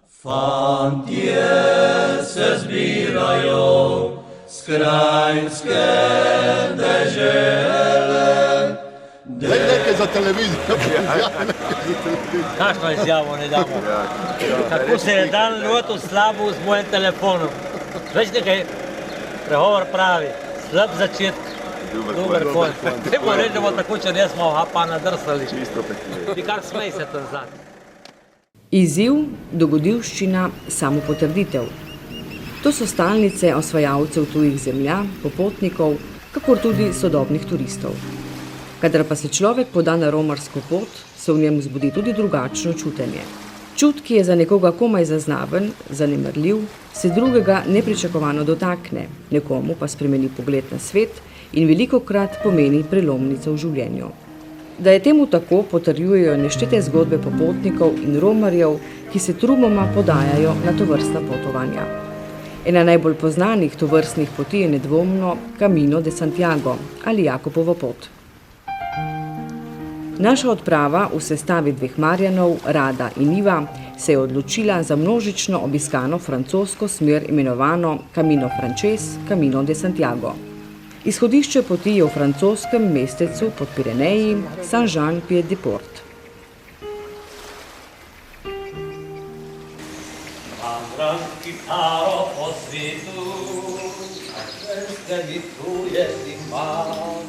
Fantje se zbirajo z krajinske dežele. Daj nekaj za televizijo. Kakšno izjavo ne damo? Kako se je dan lotil slabo z mojim telefonom. Veš nekaj, pregovor pravi, slab začetek, dober konc. Treba reči, da bo tako, če ne smo pa nadrsali. Ti kar smej se tam zadnji. Izziv, dogodivščina, samopotrditev. To so stalnice osvajalcev tujih zemlja, popotnikov, kakor tudi sodobnih turistov. Kadar pa se človek poda na romarsko pot, se v njem zbudi tudi drugačno čutenje. Čut, ki je za nekoga komaj zaznaven, zanemarljiv, se drugega nepričakovano dotakne, nekomu pa spremeni pogled na svet in velikokrat pomeni prelomnico v življenju. Da je temu tako, potrjujejo neštete zgodbe popotnikov in romarjev, ki se trumoma podajajo na tovrstna potovanja. Ena najbolj poznanih tovrstnih poti je nedvomno Camino de Santiago ali Jakopovo pot. Naša odprava v sestavi dveh Marjanov, Rada in Iva, se je odločila za množično obiskano francosko smer imenovano Camino Frances, Camino de Santiago. Izhodišče poti je v francoskem mestecu pod Pireneji Saint-Jean-Pied-de-Port. Vandram kitaro po svetu, a ženske mi tuje imam.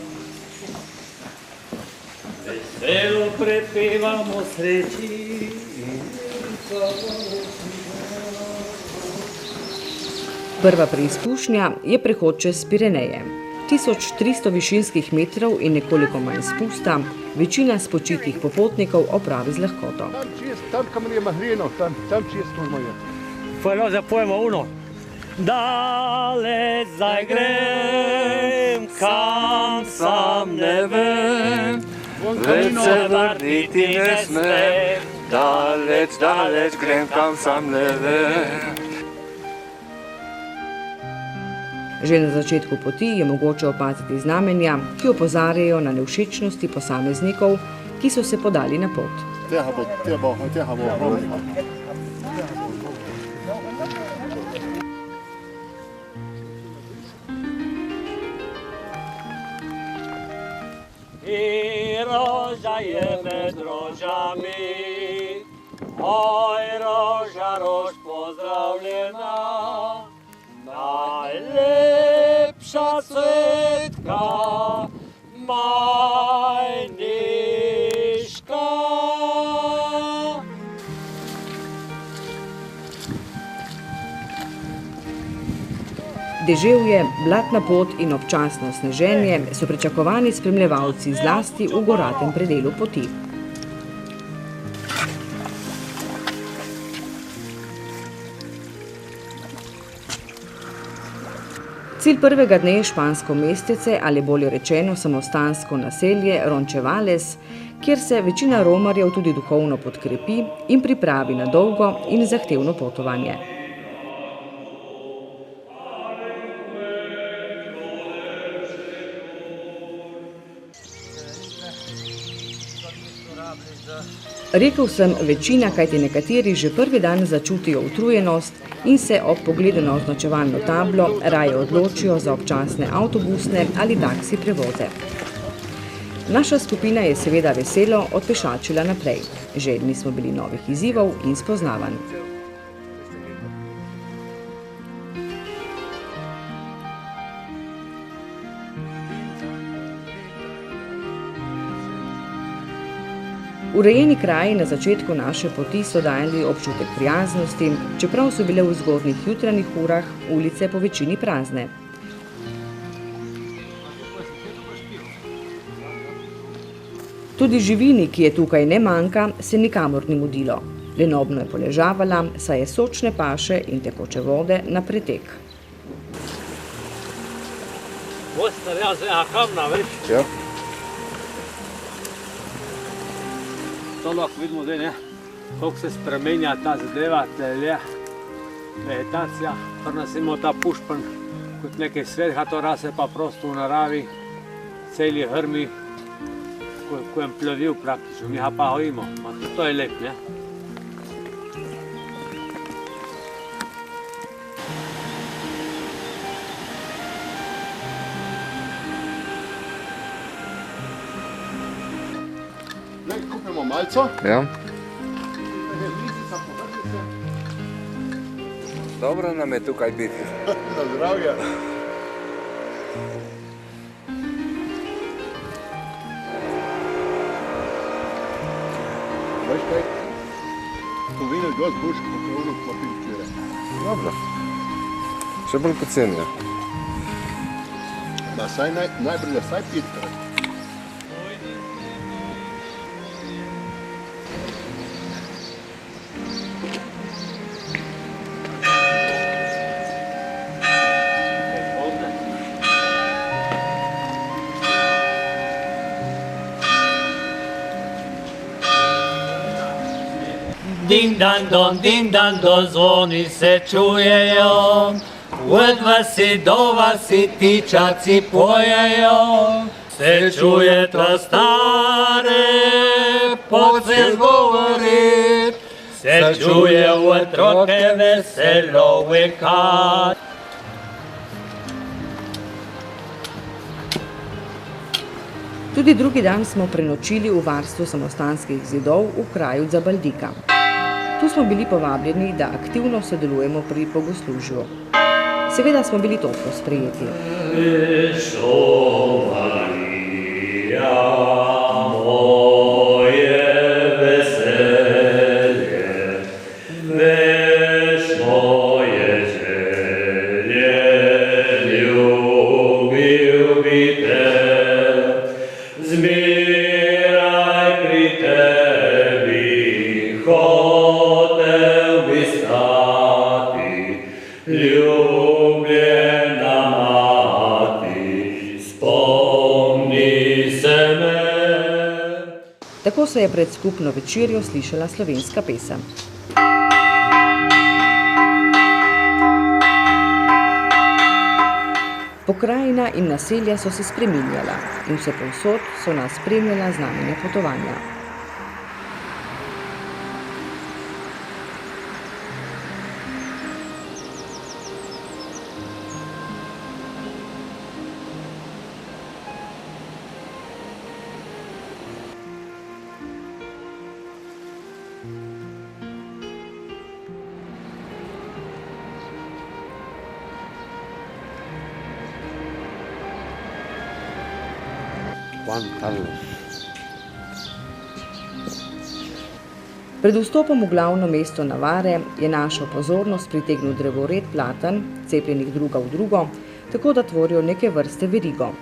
Veselo prepevamo sreči in Prva preizkušnja je prehod čez Pireneje. 1300 višinskih metrov in nekoliko manj spusta, večina spočitih popotnikov opravi z lahkoto. Tam, kamor je Mahrino, tam čisto je. Pojmo zapojemo uno. Daleč zdaj grem, kam sam ne vem, več se vrniti ne smem, daleč, daleč grem, kam sam ne vem. Že na začetku poti je mogoče opaziti znamenja, ki opozarjajo na nevšečnosti posameznikov, ki so se podali na pot. Tega bo ogromno. I roža je med rožami, oj roža, rož pozdravljena, najlepša cvetka, majniška. Deževje, blatna pot in občasno sneženje so pričakovani spremljevalci zlasti v goratem predelu poti. Cilj prvega dne je špansko mestece ali bolje rečeno samostansko naselje Roncevales, kjer se večina romarjev tudi duhovno podkrepi in pripravi na dolgo in zahtevno potovanje. Rekel sem večina, kajti nekateri že prvi dan začutijo utrujenost in se ob pogledu na označevalno tablo raje odločijo za občasne avtobusne ali taksi prevoze. Naša skupina je seveda veselo odpešačila naprej. Željni smo bili novih izzivov in spoznavanj. Urejeni kraji na začetku naše poti so dajali občutek prijaznosti, čeprav so bile v zgodnjih jutranjih urah ulice po večini prazne. Tudi živini, ki je tukaj ne manjka, se nikamor ni mudilo. Lenobno je poležavala, saj je sočne paše in tekoče vode na pretek. Ostar, jaz je kamna, veš? Ja. To lahko vidimo zdaj, ne? Koliko se spremenja ta zadeva, tlelje, vegetacija. Pri nas imamo ta pušpen, kot nekaj svetha, to rase pa prosto v naravi, celi hrmi, ko je plovil praktično, mi ga pa hojimo. To je lep, ne? Pijemo malco. Ja. Dobro nam je tukaj biti. Na zdravje. Veš kaj? Ko vino dosti boš, kot je ono klopil včeraj. Dobro. Še bolj poceni. Ma saj najbolje, saj 5-krat. Din dan don, zvoni se čujejo, od vasi do vasi tičaci pojejo. Se čuje ta stare, počeš govorit, se čuje otroke veselo vikat. Tudi drugi dan smo prenočili v varstvu samostanskih zidov v kraju Zabaldika. Tu smo bili povabljeni, da aktivno sodelujemo pri bogoslužju. Seveda smo bili toplo sprejeti. Tako se je pred skupno večerjo slišala slovenska pesem. Pokrajina in naselja so se spreminjala in vse povsod so nas spremljala znamenja potovanja. Pred vstopom v glavno mesto Navare je našo pozornost pritegnil drevored platan, cepljenih druga v drugo, tako da tvorijo neke vrste verigo.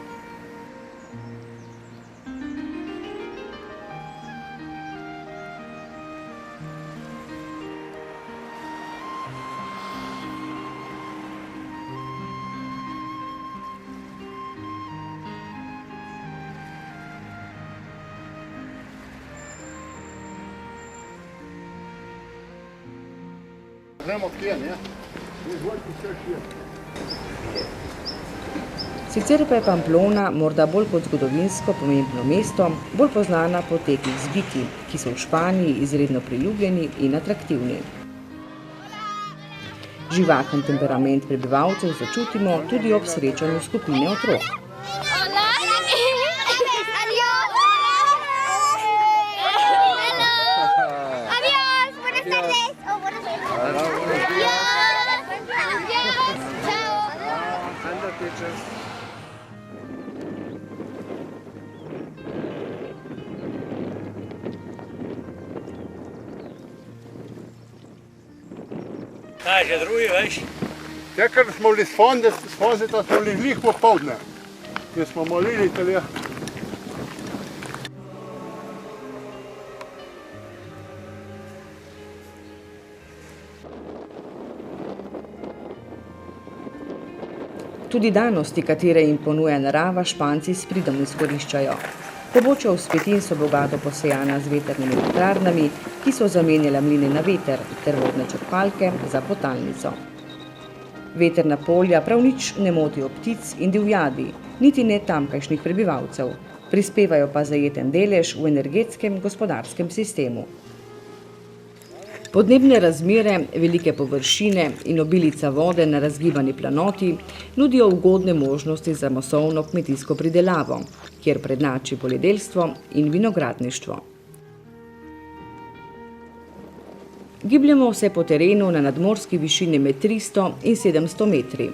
Gremo kje, ne? Izvolite vse še. Sicer pa je Pamplona morda bolj kot zgodovinsko pomembno mesto, bolj poznana po tekih z biki, ki so v Španiji izredno priljubljeni in atraktivni. Živahen temperament prebivalcev začutimo tudi ob srečanju skupine otrok. Kaj že drugi, veš? Ker smo bili s Fonzeta, smo bili glih popoldne, kjer smo molili tele. Tudi danosti, katere jim ponuja narava, Španci s pridom izkoriščajo. Pobočja vzpetin so bogato posejana z vetrnimi elektrarnami, ki so zamenjala mline na veter ter vodne črpalke za potalnico. Vetrna polja prav nič ne motijo ptic in divjadi, niti ne tamkajšnjih prebivalcev, prispevajo pa zajeten delež v energetskem gospodarskem sistemu. Podnebne razmere, velike površine in obilica vode na razgibani planoti nudijo ugodne možnosti za masovno kmetijsko pridelavo, kjer prednjači poljedelstvo in vinogradništvo. Gibljamo se po terenu na nadmorski višini med 300 in 700 metri.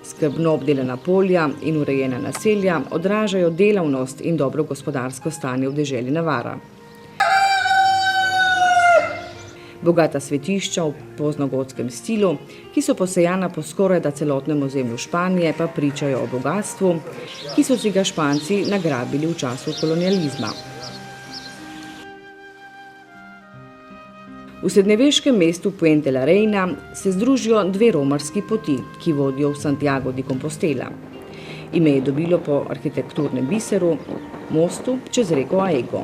Skrbno obdelana polja in urejena naselja odražajo delavnost in dobro gospodarsko stanje v deželi Navara. Bogata svetišča v poznogotskem stilu, ki so posejana po skorajda celotnem ozemlju Španije, pa pričajo o bogatstvu, ki so si ga Španci nagrabili v času kolonializma. V srednjeveškem mestu Puente la Reina se združijo dve romarski poti, ki vodijo v Santiago de Compostela. Ime je dobilo po arhitekturnem biseru, mostu čez reko Aego.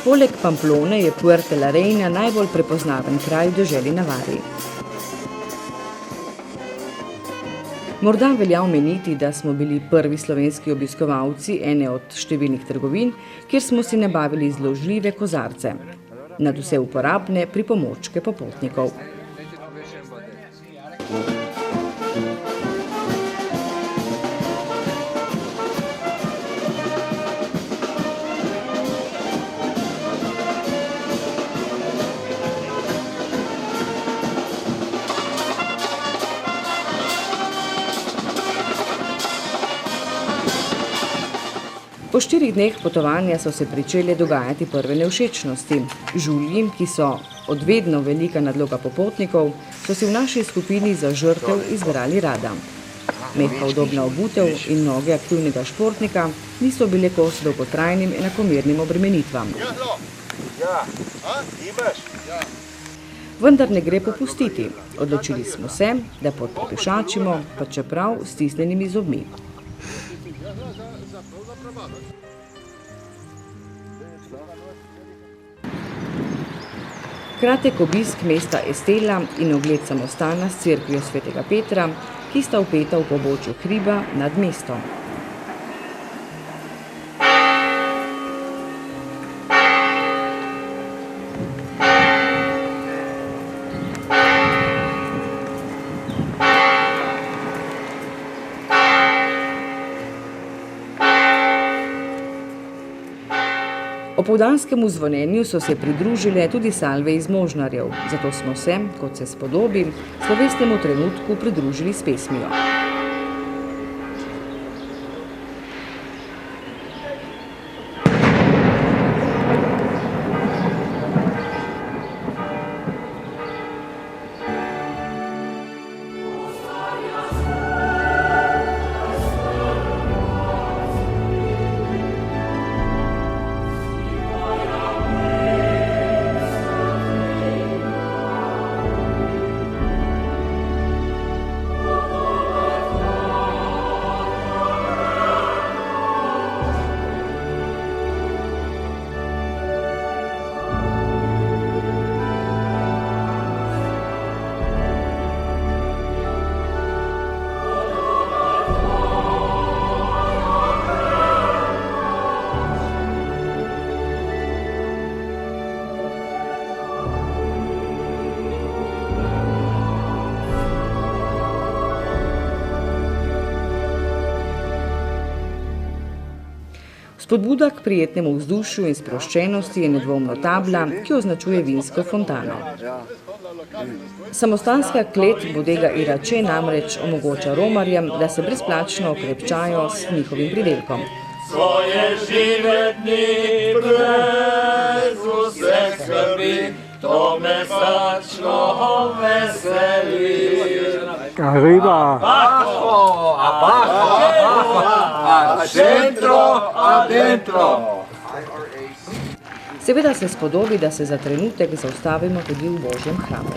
Poleg Pamplone je Puente la Reina najbolj prepoznaven kraj v deželi Navari. Morda velja omeniti, da smo bili prvi slovenski obiskovalci ene od številnih trgovin, kjer smo si nabavili zložljive kozarce, nadvse uporabne pripomočke popotnikov. Po 4 dneh potovanja so se pričele dogajati prve nevšečnosti. Žulji, ki so odvedno velika nadloga popotnikov, so si v naši skupini za žrtev izbrali rada. Mehka udobna obutev in noge aktivnega športnika niso bile kos dolgotrajnim enakomernim obremenitvam. Vendar ne gre popustiti. Odločili smo se, da popešačimo, pa čeprav s stisnjenimi zobmi. Kratek obisk mesta Estela in ogled samostana s cerkvijo svetega Petra, ki sta vpeta v pobočju hriba nad mestom. Opoldanskemu zvonjenju so se pridružile tudi salve iz Možnarjev, zato smo se, kot se spodobi, slovesnemu trenutku pridružili s pesmijo. Spodbuda k prijetnemu vzdušju in sproščenosti je nedvomno tabla, ki označuje vinsko fontano. Samostanska klet Bodega Irače namreč omogoča romarjem, da se brezplačno okrepčajo s njihovim pridelkom. Svoje življenje brez vseh skrbi, to me srčno veseli. Arriba! Adentro! Seveda se spodobi, da se za trenutek zaustavimo tudi v Božjem hramu.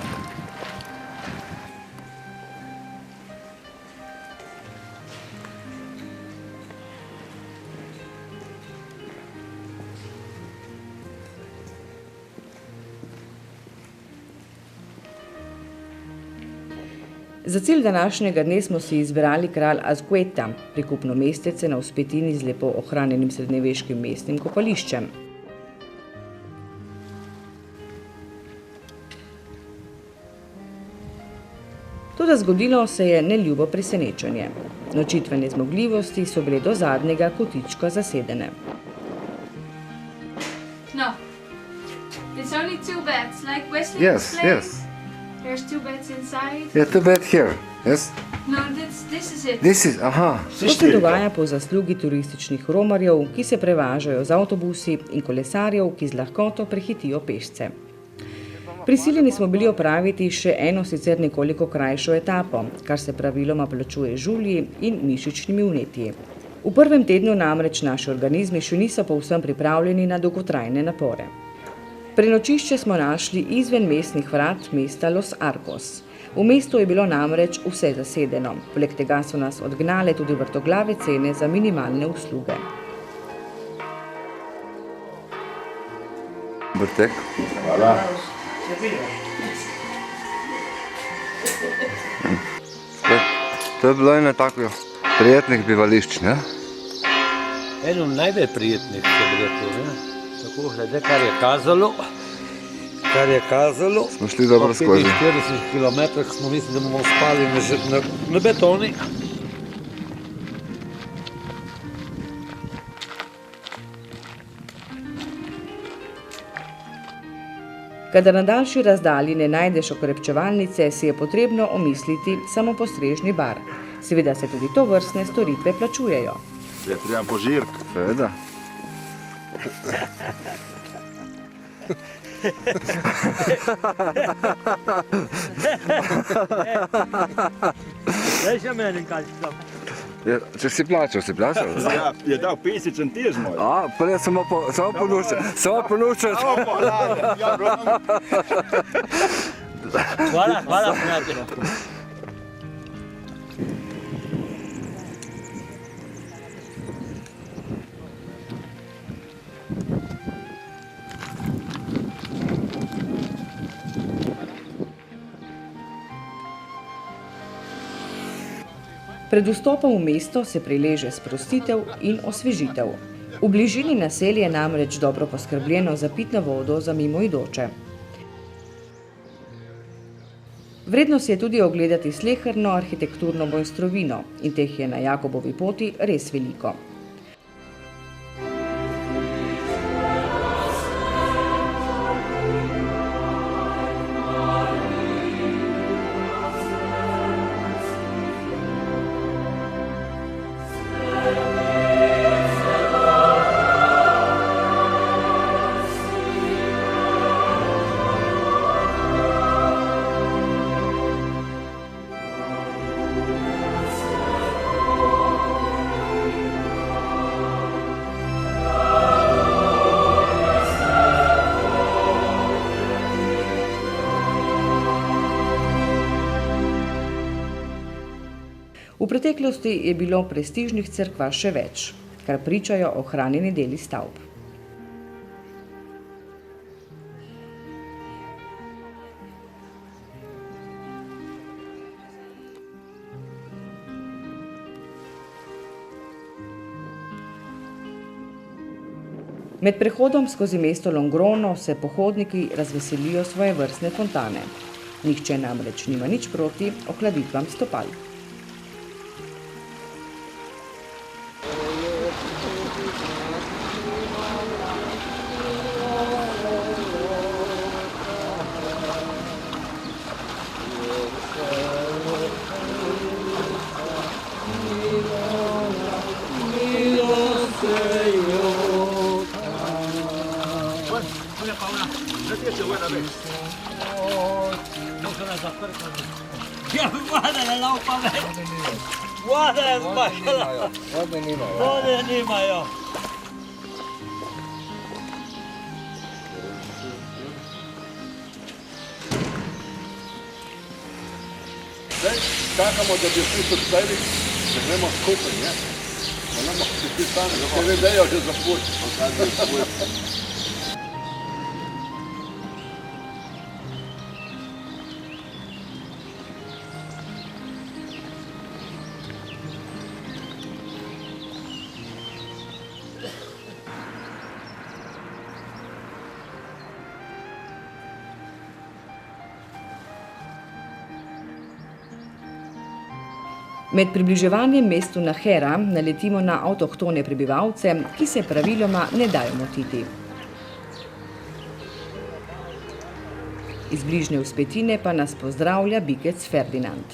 Za cilj današnjega dne smo si izbrali kralj Azgueta, prikupno mestece na vzpetini z lepo ohranjenim srednjeveškim mestnim kopališčem. Toda zgodilo se je neljubo presenečenje. Nočitvene zmogljivosti so bile do zadnjega kotička zasedene. two beds, like Wesley Yes, explained. yes. There's two beds inside. Yeah, too bad here. Yes. No, this is it. This is, aha. To se dogaja po zaslugi turističnih romarjev, ki se prevažajo z avtobusi, in kolesarjev, ki z lahkoto prehitijo pešce. Prisiljeni smo bili opraviti še eno sicer nekoliko krajšo etapo, kar se praviloma plačuje žulji in mišičnimi vnetji. V prvem tednu namreč naši organizmi še niso povsem pripravljeni na dolgotrajne napore. Prenočišče smo našli izven mestnih vrat mesta Los Arcos. V mestu je bilo namreč vse zasedeno, poleg tega so nas odgnale tudi vrtoglave cene za minimalne usluge. Brtek. To je bilo eno tako prijetnih bivališč, ne? Eno najbolj prijetnih je bilo to, ne? Tako, glede, kar je kazalo. Smo šli dobro skozi. Po 45 kilometrih smo mislili, da bomo spali na betoni. Kadar na daljši razdalji ne najdeš okrepčevalnice, si je potrebno omisliti samopostrežni bar. Seveda se tudi to vrstne storitve plačujejo. Je treba požirk. Seveda. Daj še meni kaj tam. Če si plačal, si plačal? Ja, je dal 50 centir moj. A, pa ne samo ponučati. Hvala, prijatelj. Pred vstopom v mesto se prileže sprostitev in osvežitev. V bližini naselja je namreč dobro poskrbljeno za pitno vodo za mimoidoče. Vredno se je tudi ogledati sleherno arhitekturno mojstrovino in teh je na Jakobovi poti res veliko. V preteklosti je bilo prestižnih cerkva še več, kar pričajo ohranjeni deli stavb. Med prehodom skozi mesto Longrono se pohodniki razveselijo svoje vrstne fontane. Nihče namreč nima nič proti ohladitvam stopal. Ja, voda je laupa več. Voda je zmašala. Vode nimajo. Zdaj čakamo, da bi vsi odpeli, da gremo skupaj, ne? Da ne bomo vsi sami, da se vedejo že za put. Med približevanjem mestu Nahera naletimo na avtohtone prebivalce, ki se praviloma ne dajo motiti. Iz bližnje vzpetine pa nas pozdravlja bikec Ferdinand.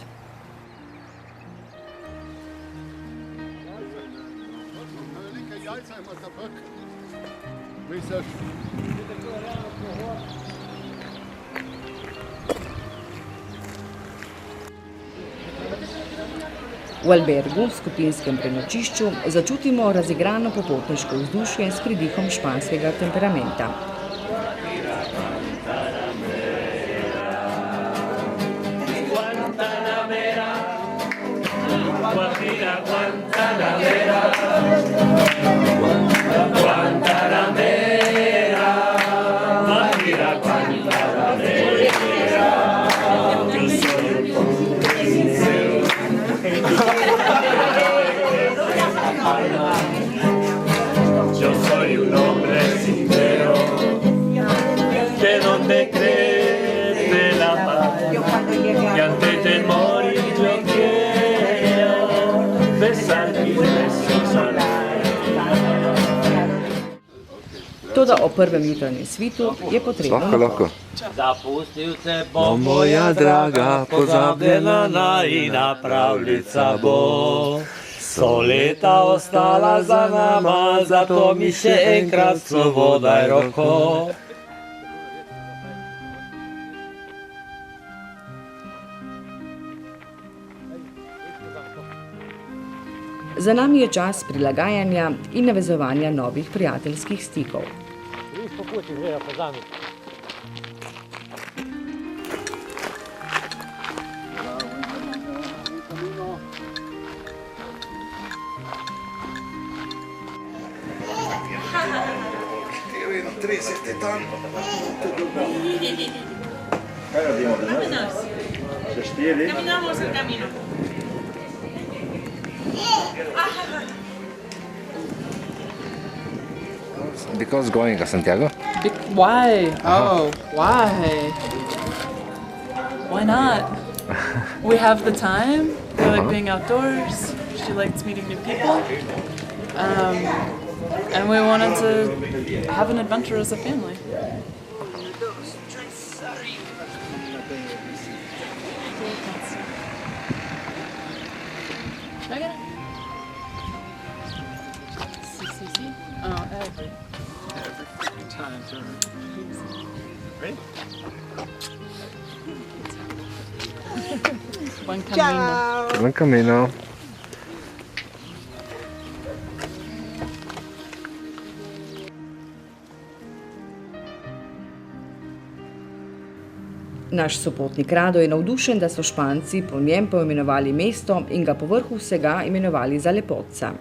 Velike jajca ima ta bek. Misliš? V albergu, v skupinskem prenočišču, začutimo razigrano popotniško vzdušje s pridihom španskega temperamenta. Yo soy un hombre sincero que donde crece la paz y antes de morir yo quiero besar mis besos al Toda o prvem jutranjem svitu je potrebno lahko. Zapustil se O moja draga, pozabljena najina pravljica bo. So leta ostala za nama, zato mi še enkrat slovo daj roko. Za nami je čas prilagajanja in navezovanja novih prijateljskih stikov. Kaj radimo danes? Še 4? Caminamos el camino. Because going to Santiago? Why? Oh, why? Why not? We have the time. We like being outdoors. She likes meeting new people. And we wanted to have an adventure as a family. Oh, every time. Ready? Buen camino. Buen camino. Naš sopotnik Rado je navdušen, da so Španci po njem poimenovali mesto in ga povrhu vsega imenovali za lepotca.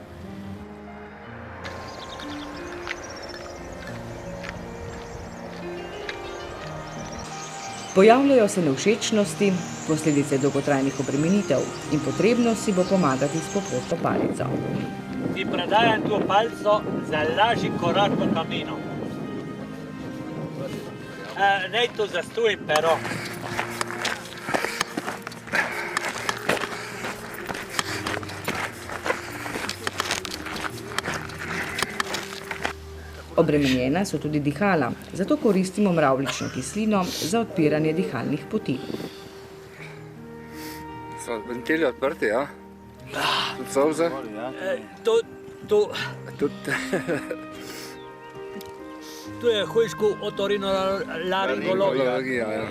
Pojavljajo se nevšečnosti, posledice dolgotrajnih obremenitev in potrebno si bo pomagati s popotno palico. Ti predajam to palico za lažji korak po kaminu. Naj to zastojim pero. Obremenjena so tudi dihala, zato koristimo mravljično kislino za odpiranje dihalnih poti. So ventili odprti, ja? Tudi solze? To je hojsko otorinolaringologija. Ja.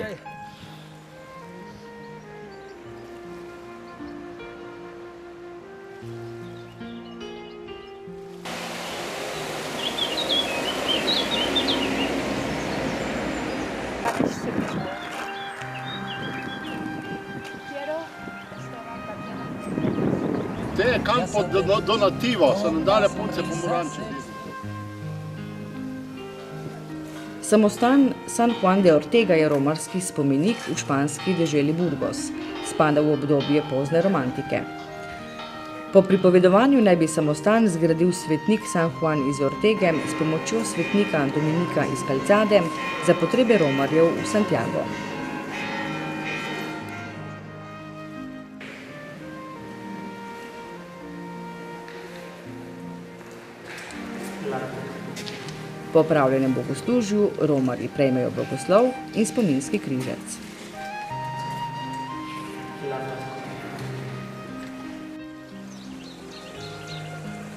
Te je Campo Donativo, so nam dale punce pomaranče. Samostan San Juan de Ortega je romarski spomenik v španski deželi Burgos. Spada v obdobje pozne romantike. Po pripovedovanju naj bi samostan zgradil svetnik San Juan iz Ortege s pomočjo svetnika Dominika iz Calzade za potrebe romarjev v Santiago. Po opravljenem bogoslužju romarji prejmejo blagoslov in spominski križec.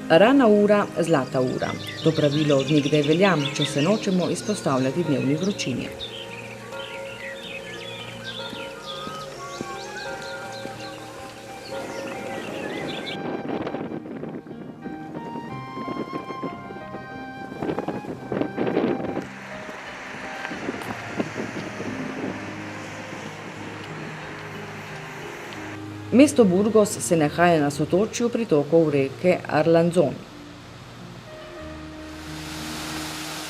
Rana ura, zlata ura. To pravilo od nekdaj velja, če se nočemo izpostavljati dnevni vročini. Mesto Burgos se nahaja na sotočju pritokov reke Arlanzón.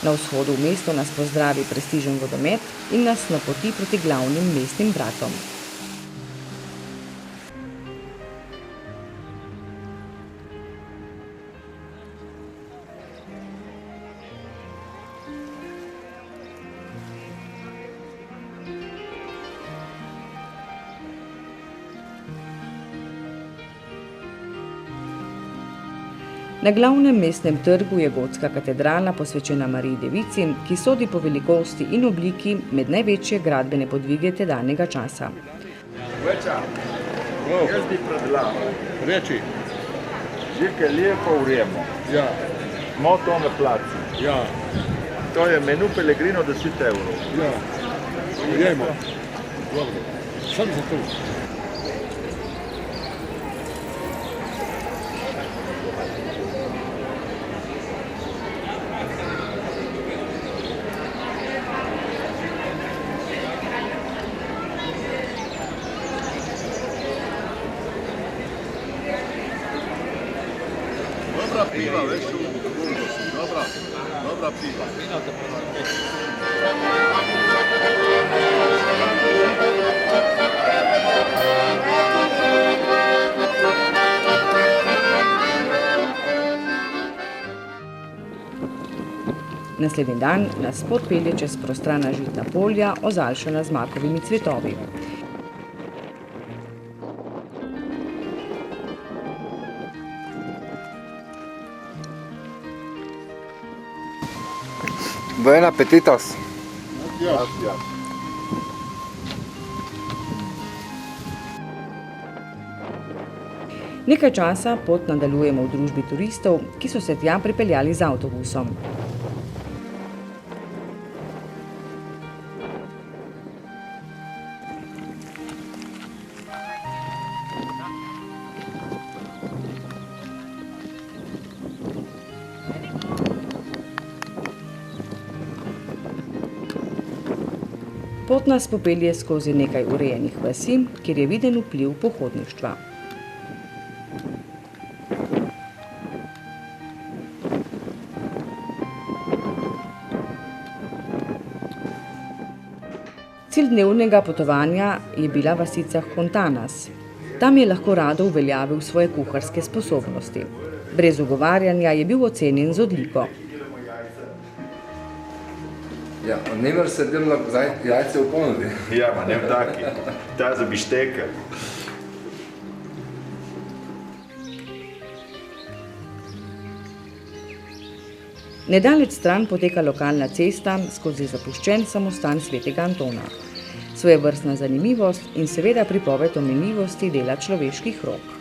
Na vzhodu v mesto nas pozdravi prestižen vodomet in nas napoti proti glavnim mestnim bratom. Na glavnem mestnem trgu je gotska katedrala posvečena Mariji Devici, ki sodi po velikosti in obliki med največje gradbene podvige tedanjega časa. Jaz bi predlagal. Reči. Živke lijepo uremo. Ja. Smo to na placi. Ja. To je menu Pellegrino 10 €. Ja. Ujemo. Dobro. Sam za to. Dobra piva, veš, v Burgosu. Dobra piva. Naslednji dan nas pot pelje čez prostrana žitna polja, ozaljšana z makovimi cvetovi. Buen apetitos. Gracias. Nekaj časa pot nadaljujemo v družbi turistov, ki so se tja pripeljali z avtobusom. Pot nas popelje skozi nekaj urejenih vasi, kjer je viden vpliv pohodništva. Cilj dnevnega potovanja je bila vasica Hontanas. Tam je lahko rado uveljavil svoje kuharske sposobnosti. Brez ugovarjanja je bil ocenjen z odliko. Ja, ne moreš se delno jajce v ponudi. Ja, ma nem taki. Ta za bišteke. Nedaleč stran poteka lokalna cesta skozi zapuščen samostan svetega Antona. Svojevrstna zanimivost in seveda pripoved o minljivosti dela človeških rok.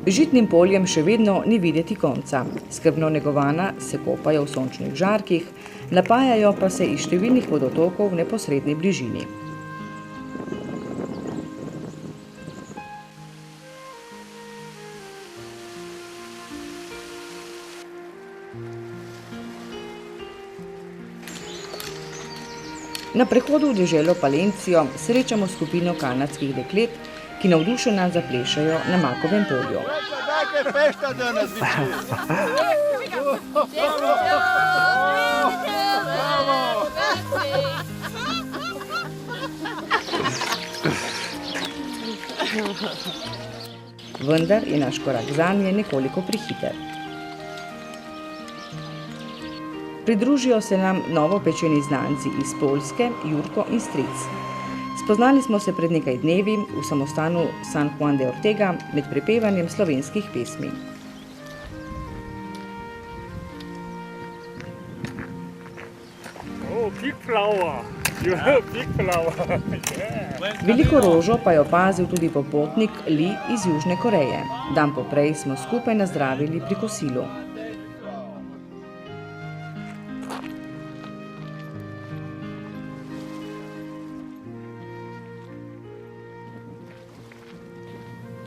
Žitnim poljem še vedno ni videti konca. Skrbno negovana se kopajo v sončnih žarkih, napajajo pa se iz številnih vodotokov v neposredni bližini. Na prehodu v deželo Palencijo srečamo skupino kanadskih deklet, ki navdušena zaplešajo na makovem polju. Kake fešta danes večer. Vendar je naš korak zanje nekoliko prehiter. Pridružijo se nam novopečeni znanci iz Poljske, Jurko in stric. Spoznali smo se pred nekaj dnevi v samostanu San Juan de Ortega med prepevanjem slovenskih pesmi. Veliko rožo pa je opazil tudi popotnik Li iz Južne Koreje. Dan poprej smo skupaj nazdravili pri kosilu.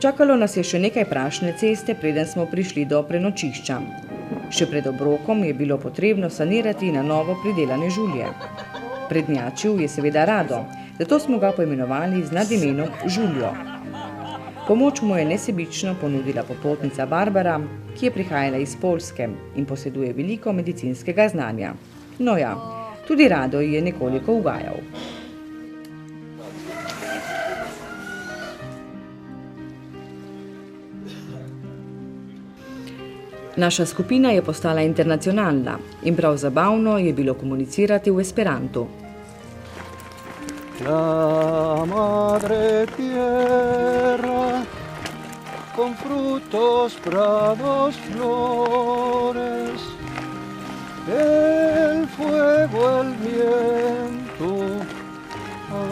Čakalo nas je še nekaj prašne ceste, preden smo prišli do prenočišča. Še pred obrokom je bilo potrebno sanirati na novo pridelane žulje. Prednjačil je seveda Rado, zato smo ga poimenovali z nadimenom Žuljo. Pomoč mu je nesebično ponudila popotnica Barbara, ki je prihajala iz Poljske in poseduje veliko medicinskega znanja. No ja, tudi Rado ji je nekoliko ugajal. Naša skupina je postala internacionalna in prav zabavno je bilo komunicirati v esperantu. La madre tierra, con frutos, prados, flores, el fuego, el viento,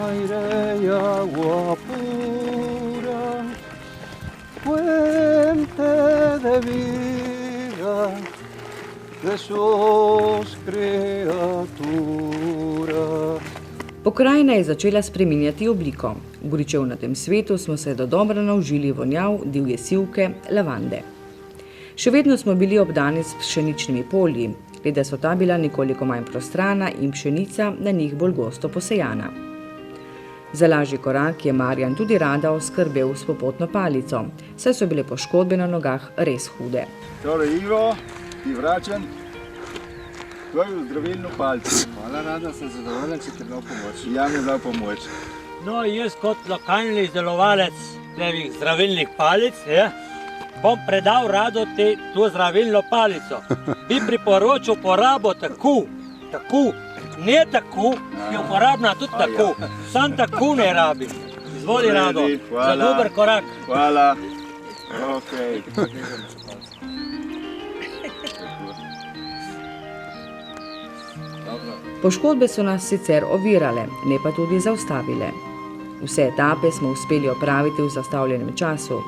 aire y agua pura, fuente de vida, de sos criaturas. Pokrajina je začela spreminjati obliko. V gričevnatem svetu smo se dodobra naužili vonjav divje sivke, lavande. Še vedno smo bili obdani s pšeničnimi polji, le da so ta bila nekoliko manj prostrana in pšenica na njih bolj gosto posejana. Za lažji korak je Marjan tudi Rada oskrbel s popotno palico, saj so bile poškodbe na nogah res hude. Torej, Ivo, ti vračam tvojo zdravilno palico. Hvala, Rada, sem zadovoljen, če ti je dal pomoč. Ja mi je dal pomoč. No, jaz kot lokalni izdelovalec teh zdravilnih palic, bom predal Rado to zdravilno palico. Bi priporočil uporabo tako, ne tako, je uporabna tudi tako. Sam tako ne rabi. Izvoli, Rado, za dober korak. Hvala. Okay. Poškodbe so nas sicer ovirale, ne pa tudi zaustavile. Vse etape smo uspeli opraviti v zastavljenem času.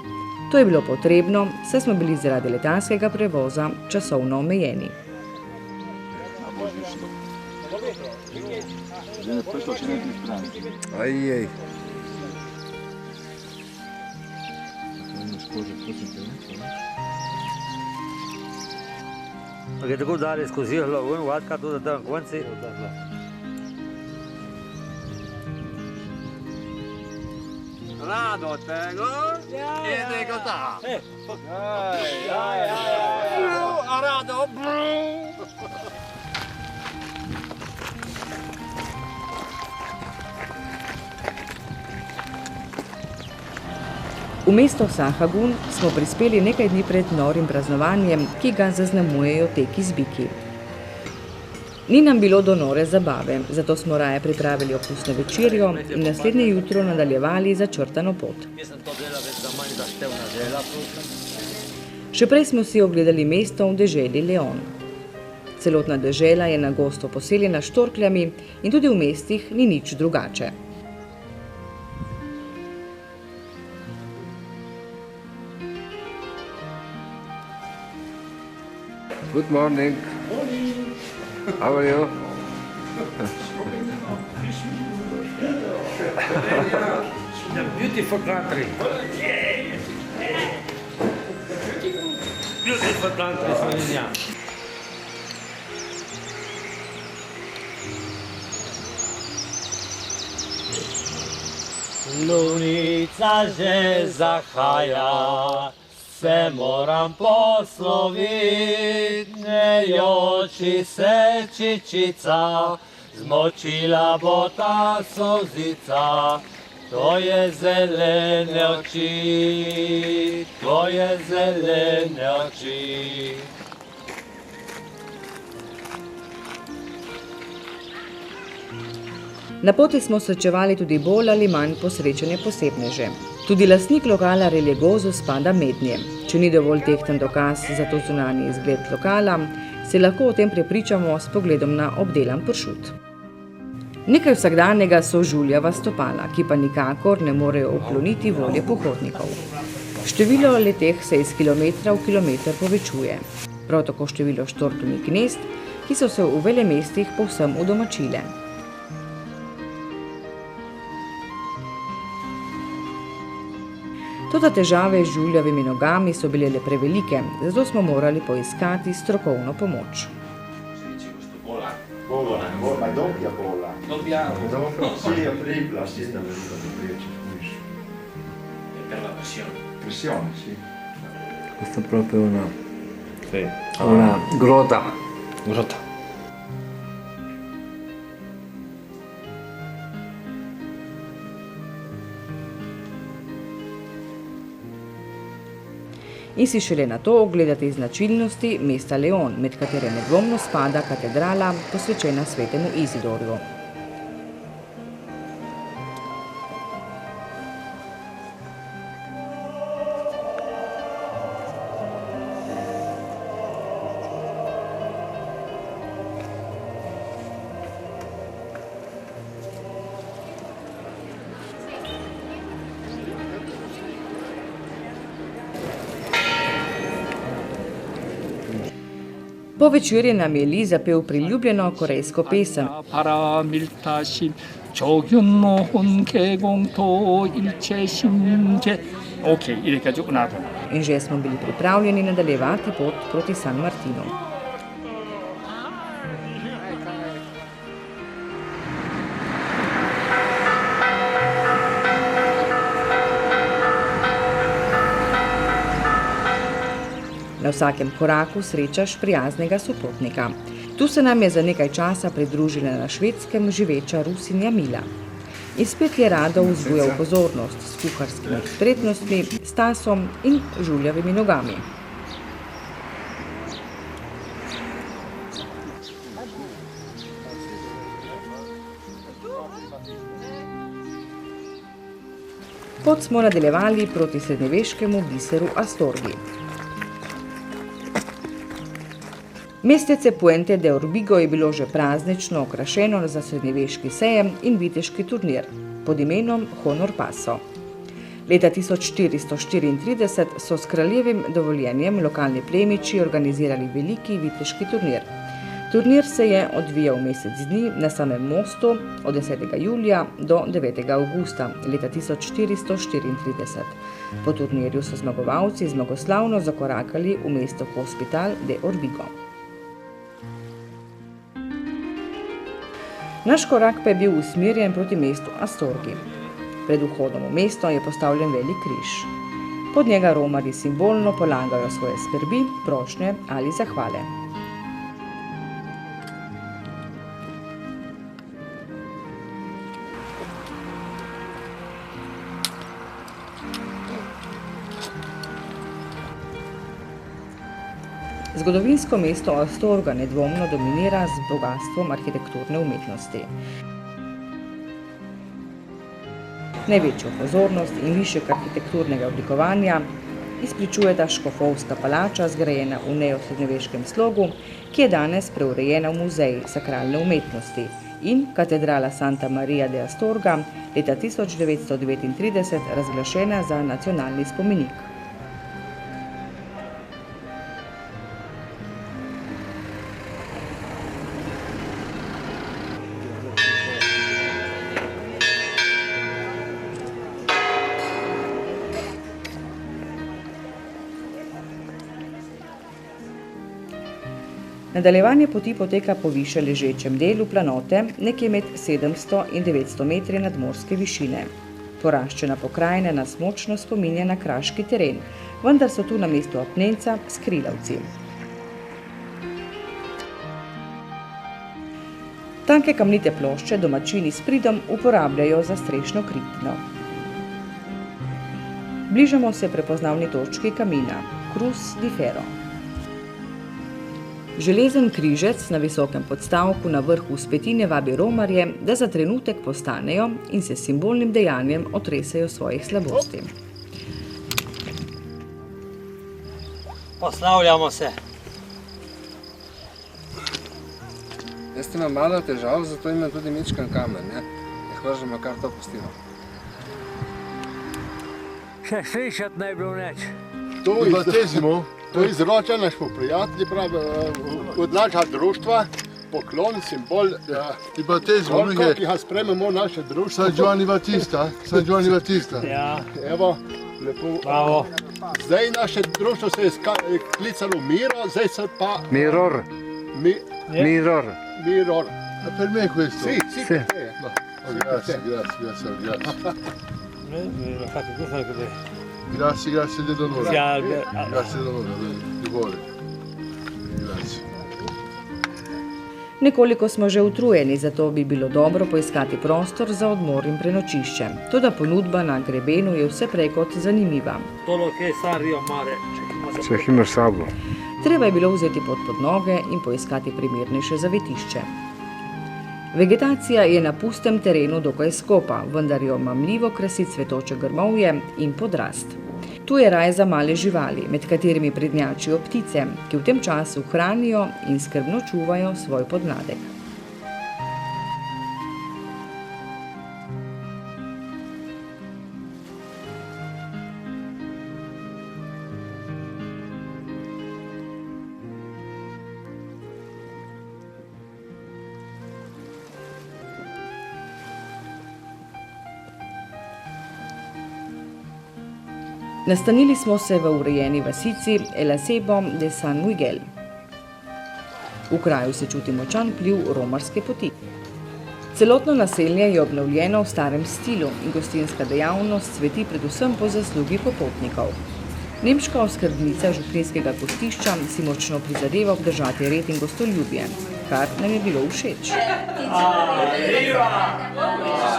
To je bilo potrebno, saj smo bili zaradi letalskega prevoza časovno omejeni. Ajej. Gre tako dalje skozi hlavu, vatka tudi na konci. Rado tego, jednego da. A Rado, V mesto Sahagun smo prispeli nekaj dni pred norim praznovanjem, ki ga zaznamujejo teki z biki. Ni nam bilo do nore zabave, zato smo raje pripravili okusno večerjo in naslednje jutro nadaljevali začrtano pot. Še prej smo si ogledali mesto v deželi Leon. Celotna dežela je na gosto poseljena s štorkljami in tudi v mestih ni nič drugače. Good morning. How are you? The beautiful country. Beautiful country, Slovenija. Lunica že zahaja, se moram poslovit, ne joči se čičica, zmočila bo ta solzica, tvoje zelene oči, tvoje zelene oči. Na poti smo srečevali tudi bolj ali manj posrečene posebneže. Tudi lastnik lokala Reljegozo spada mednje. Če ni dovolj tehten dokaz za to zunanji izgled lokala, se lahko o tem prepričamo s pogledom na obdelan pršut. Nekaj vsakdanjega so žuljava stopala, ki pa nikakor ne morejo ukloniti volje pohodnikov. Število leteh se iz kilometra v kilometer povečuje. Prav tako število štorklnih gnezd, ki so se v velemestih povsem udomačile. Toda težave z žuljavimi nogami so bile le prevelike, zato smo morali poiskati strokovno pomoč. Ma doppia bolla. Sì, tripla, sì. Per la pressione. Pressione, sì. Questa è proprio una grota. Grota. In si šele na to ogledati značilnosti mesta Leon, med katere nedvomno spada katedrala, posvečena svetemu Izidorju. Po večerji nam je Li zapel priljubljeno korejsko pesem. In že smo bili pripravljeni nadaljevati pot proti San Martinu. Na vsakem koraku srečaš prijaznega sopotnika. Tu se nam je za nekaj časa pridružila na Švedskem živeča Rusinja Mila. In spet je rado vzbujal pozornost s kuharskimi spretnostmi, stasom in žuljavimi nogami. Pot smo nadaljevali proti srednjeveškemu biseru Astorgi. Mestece Puente de Orbigo je bilo že praznično okrašeno za srednjeveški sejem in viteški turnir pod imenom Honor Paso. Leta 1434 so s kraljevim dovoljenjem lokalni plemiči organizirali veliki viteški turnir. Turnir se je odvijal mesec dni na samem mostu od 10. julija do 9. avgusta leta 1434. Po turnirju so zmagovalci zmagoslavno zakorakali v mesto Hospital de Orbigo. Naš korak pa je bil usmerjen proti mestu Astorgi. Pred vhodom v mesto je postavljen velik križ. Pod njega romarji simbolno polagajo svoje skrbi, prošnje ali zahvale. Zgodovinsko mesto Astorga nedvomno dominira z bogastvom arhitekturne umetnosti. Največjo pozornost in višek arhitekturnega oblikovanja izpričujeta škofovska palača, zgrajena v neosrednjeveškem slogu, ki je danes preurejena v muzej sakralne umetnosti, in katedrala Santa Maria de Astorga, leta 1939 razglašena za nacionalni spomenik. Nadaljevanje poti poteka po više ležečem delu planote, nekje med 700 in 900 metri nadmorske višine. Poraščena pokrajina nas močno spominja na kraški teren, vendar so tu namesto apnenca skrilavci. Tanke kamnite plošče domačini s pridom uporabljajo za strešno kritino. Bližamo se prepoznavni točki kamina, Cruz di Ferro. Železen križec na visokem podstavku na vrhu vzpetine vabi romarje, da za trenutek postanejo in se s simbolnim dejanjem otresejo svojih slabosti. Poslavljamo se. Jaz imam malo težav, zato imam tudi mičkan kamen, ne? Hvržemo, kar to pustimo. Še slišati ne bi bilo neč. To izroča naš prijatelj, pravi, od našega društva, poklon, simbol, ki ga sprememo naše društvo. San Giovanni Battista. Ja. Evo, lepo. Bravo. Zdaj naše društvo se je klicalo Miro, zdaj se pa... Mirror. Mirror. Per me questo? Sì. Grazie. Grazie dell'onore. Grazie dell'onore, di cuore. Grazie. Nekoliko smo že utrujeni, zato bi bilo dobro poiskati prostor za odmor in prenočišče. Toda ponudba na grebenu je vse prej kot zanimiva. Če jih imaš sabo. Treba je bilo vzeti pot pod noge in poiskati primernejše zavetišče. Vegetacija je na pustem terenu dokaj skopa, vendar jo mamljivo krasi cvetoče grmovje in podrast. Tu je raj za male živali, med katerimi prednjačijo ptice, ki v tem času hranijo in skrbno čuvajo svoj podmladek. Nastanili smo se v urejeni vasici El Acebo de San Miguel. V kraju se čuti močan vpliv romarske poti. Celotno naselje je obnovljeno v starem stilu in gostinska dejavnost cveti predvsem po zaslugi popotnikov. Nemška oskrbnica župnijskega gostišča si močno prizadeva obdržati red in gostoljubje, kar nam je bilo všeč. Arriva,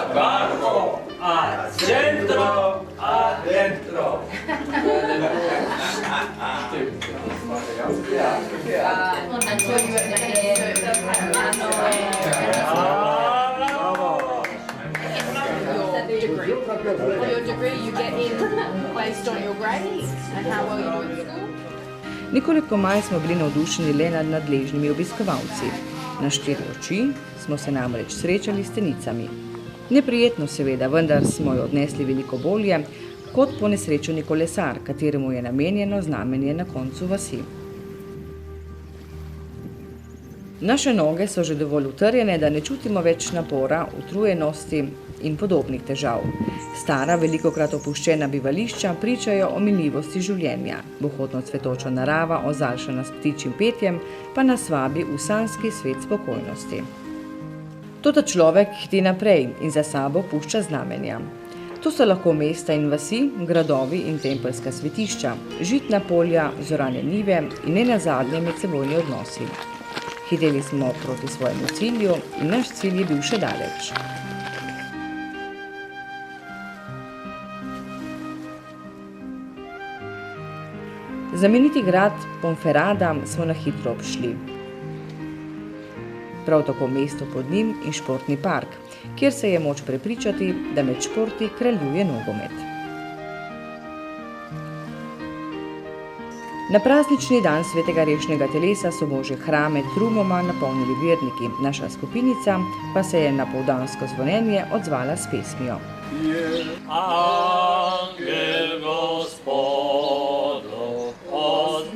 abajo, al centro, adentro. For your degree, you get in based on your grades and how well you do at school. Nekoliko manj smo bili navdušeni le nad nadležnimi obiskovalci. Na 4 oči smo se namreč srečali s tenicami. Neprijetno seveda, vendar smo jo odnesli veliko bolje kot ponesrečeni kolesar, kateremu je namenjeno znamenje na koncu vasi. Naše noge so že dovolj utrjene, da ne čutimo več napora, utrujenosti in podobnih težav. Stara, velikokrat opuščena bivališča pričajo o minljivosti življenja. Bohotno cvetoča narava, ozaljšana s ptičjim petjem, pa nas vabi v sanjski svet spokojnosti. Toda človek hiti naprej in za sabo pušča znamenja. To so lahko mesta in vasi, gradovi in tempeljska svetišča, žitna polja, zorane njive in nenazadnje medsebojni odnosi. Hiteli smo proti svojemu cilju in naš cilj je bil še daleč. Znameniti grad Ponferrada smo na hitro obšli. Prav tako mesto pod njim in športni park, kjer se je moč prepričati, da med športi kraljuje nogomet. Na praznični dan svetega rešnega telesa so božje hrame trumoma napolnili verniki, naša skupinica pa se je na povdansko zvonjenje odzvala s pesmijo. Angel Gospodu oznanil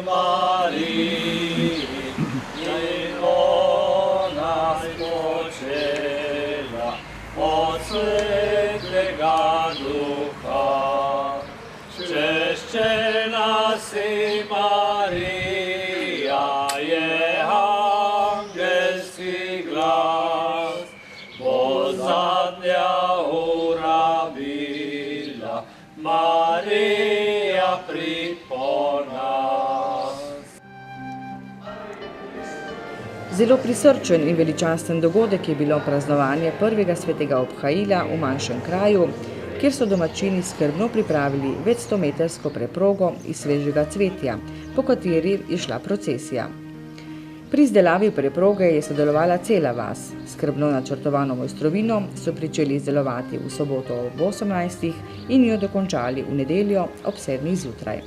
Mariji, in ona spočela od svetega duha. Češčena si Marija, je angelski glas, bo zadnja zapri po nas. Zelo prisrčen in veličasten dogodek je bilo praznovanje prvega svetega obhajila v manjšem kraju, kjer so domačini skrbno pripravili več 100-metrsko preprogo iz svežega cvetja, po kateri je šla procesija. Pri izdelavi preproge je sodelovala cela vas. Skrbno načrtovano mojstrovino so pričeli izdelovati v soboto ob 18. in jo dokončali v nedeljo ob 7. zjutraj.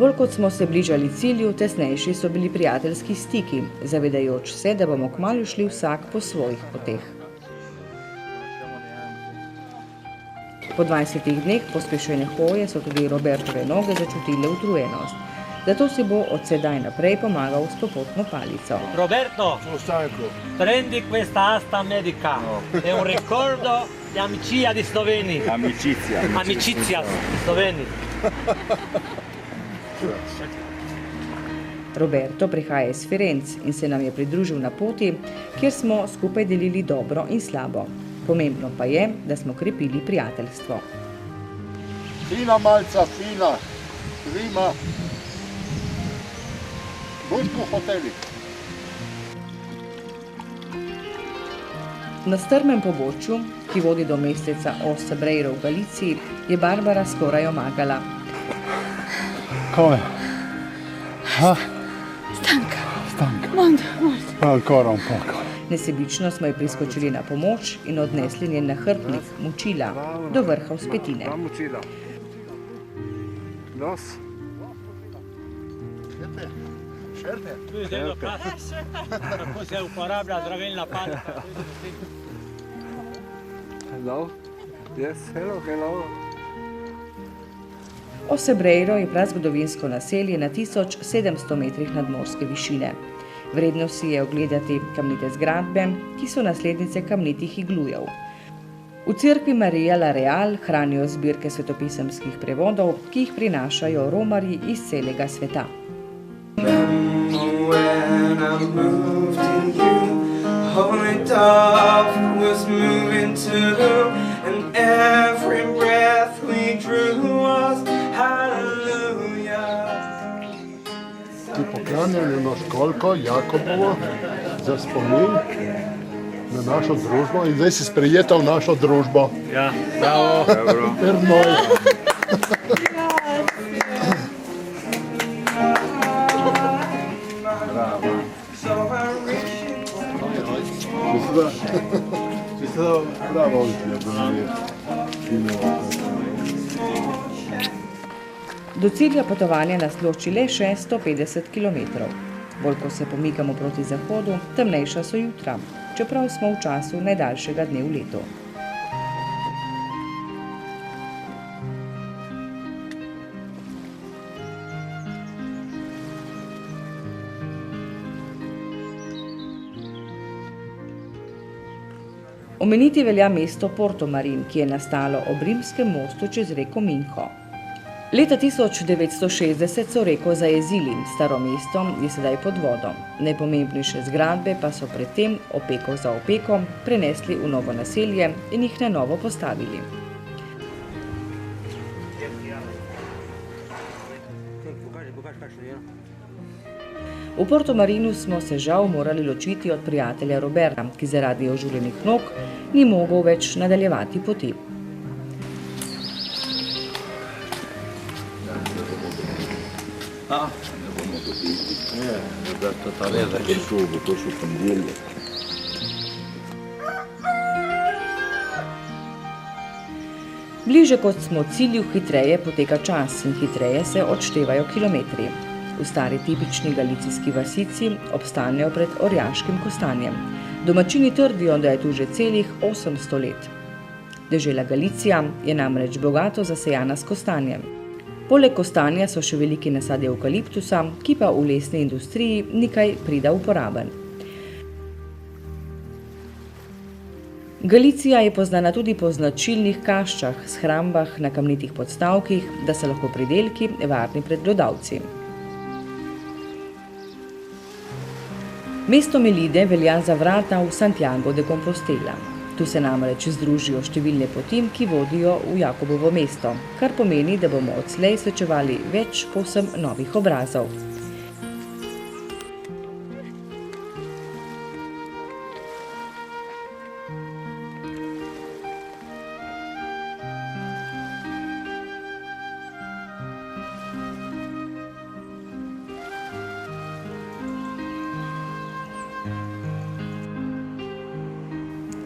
Bolj kot smo se bližali cilju, tesnejši so bili prijateljski stiki, zavedajoč se, da bomo kmalu šli vsak po svojih poteh. Po 20 dneh pospešene hoje so tudi Robertove noge začutile utrujenost. Zato si bo od sedaj naprej pomagal s popotno palico. Roberto, prendi questa asta medica. È un ricordo di amicizia di Sloveniji. Amicizia di Sloveniji. Roberto prihaja iz Firenc in se nam je pridružil na poti, kjer smo skupaj delili dobro in slabo. Pomembno pa je, da smo krepili prijateljstvo. Fina malca, fina, zima. Buď po hotelih. Na strmem pobočju, ki vodi do mesteca Osebreiro v Galiciji, je Barbara skoraj omagala. Come? Ha? Stanka. Mondo. Ancora un poco. Nesebično smo ji priskočili na pomoč in odnesli njen nahrbtnik, mučila, do vrha vzpetine. Kako se uporablja zdravilna palica. Hello? Yes, hello. Osebreiro je prazgodovinsko naselje na 1700 metrih nadmorske višine. Vredno si je ogledati kamnite zgradbe, ki so naslednice kamnitih iglujev. V cerkvi Marija La Real hranijo zbirke svetopisemskih prevodov, ki jih prinašajo romarji iz celega sveta. Ti poklanjali na školjko Jakobovo za spomin na našo družbo in zdaj si sprejeta v našo družbo. Ja, bravo. Ernoj. Bravo. Bravo. Do cilja potovanja nas loči le 650 km. Bolj ko se pomikamo proti zahodu, temnejša so jutra, čeprav smo v času najdaljšega dne v letu. Omeniti velja mesto Portomarin, ki je nastalo ob rimskem mostu čez reko Minho. Leta 1960 so reko zajezili, staro mesto je sedaj pod vodom. Najpomembnejše zgradbe pa so predtem, opeko za opeko, prenesli v novo naselje in jih na novo postavili. V Portomarinu smo se žal morali ločiti od prijatelja Roberta, ki zaradi ožuljenih nog ni mogel več nadaljevati poti. Bliže kot smo cilju, hitreje poteka čas in hitreje se odštevajo kilometri. V stari tipični galicijski vasici obstanejo pred orjaškim kostanjem. Domačini trdijo, da je tu že celih 800 let. Dežela Galicija je namreč bogato zasejana s kostanjem. Poleg kostanja so še veliki nasadi evkaliptusa, ki pa v lesni industriji nikaj prida uporaben. Galicija je poznana tudi po značilnih kaščah, shrambah na kamnitih podstavkih, da so lahko pridelki varni pred glodavci. Mesto Melide velja za vrata v Santiago de Compostela. Tu se namreč združijo številne poti, ki vodijo v Jakobovo mesto, kar pomeni, da bomo odslej srečevali več povsem novih obrazov.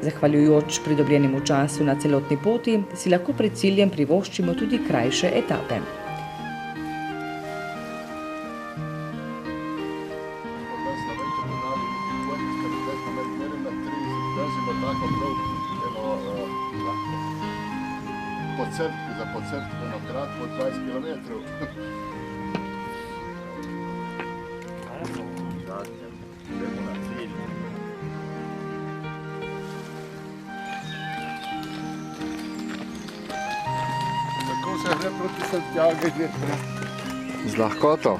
Zahvaljujoč pridobljenemu času na celotni poti, si lahko pred ciljem privoščimo tudi krajše etape. Za podcrtku na kratko 20 km. Se gre proti Santiago. Z lahkoto.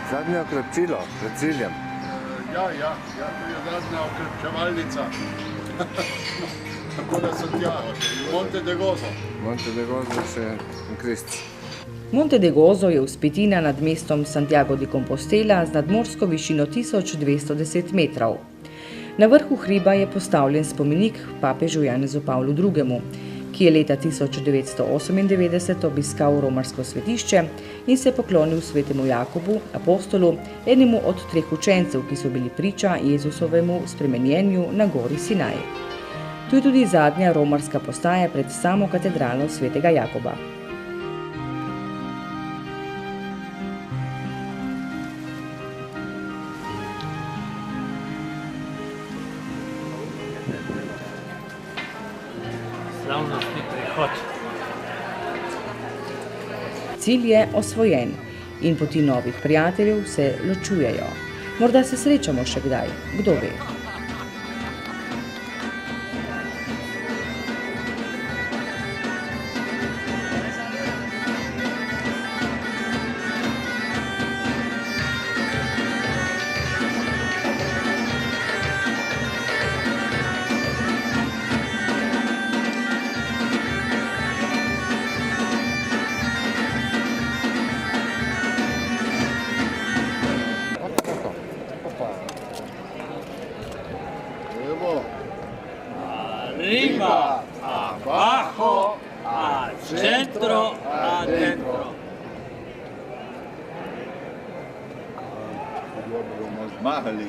Zadnje okrepčilo pred ciljem. Ja, tu je zadnja okrepčevalnica. Tako da Santiago, Monte de Gozo. Monte de Gozo še in Krist. Monte de Gozo je vzpetina nad mestom Santiago de Compostela z nadmorsko višino 1210 metrov. Na vrhu hriba je postavljen spomenik papežu Janezu Pavlu II., ki je leta 1998 obiskal romarsko svetišče in se poklonil svetemu Jakobu, apostolu, enemu od 3 učencev, ki so bili priča Jezusovemu spremenjenju na gori Sinaj. Tu je tudi zadnja romarska postaja pred samo katedralo svetega Jakoba. Slavnostni prihod. Cilj je osvojen in poti novih prijateljev se ločujejo. Morda se srečamo še kdaj, kdo ve. adentro, adentro. Mahali.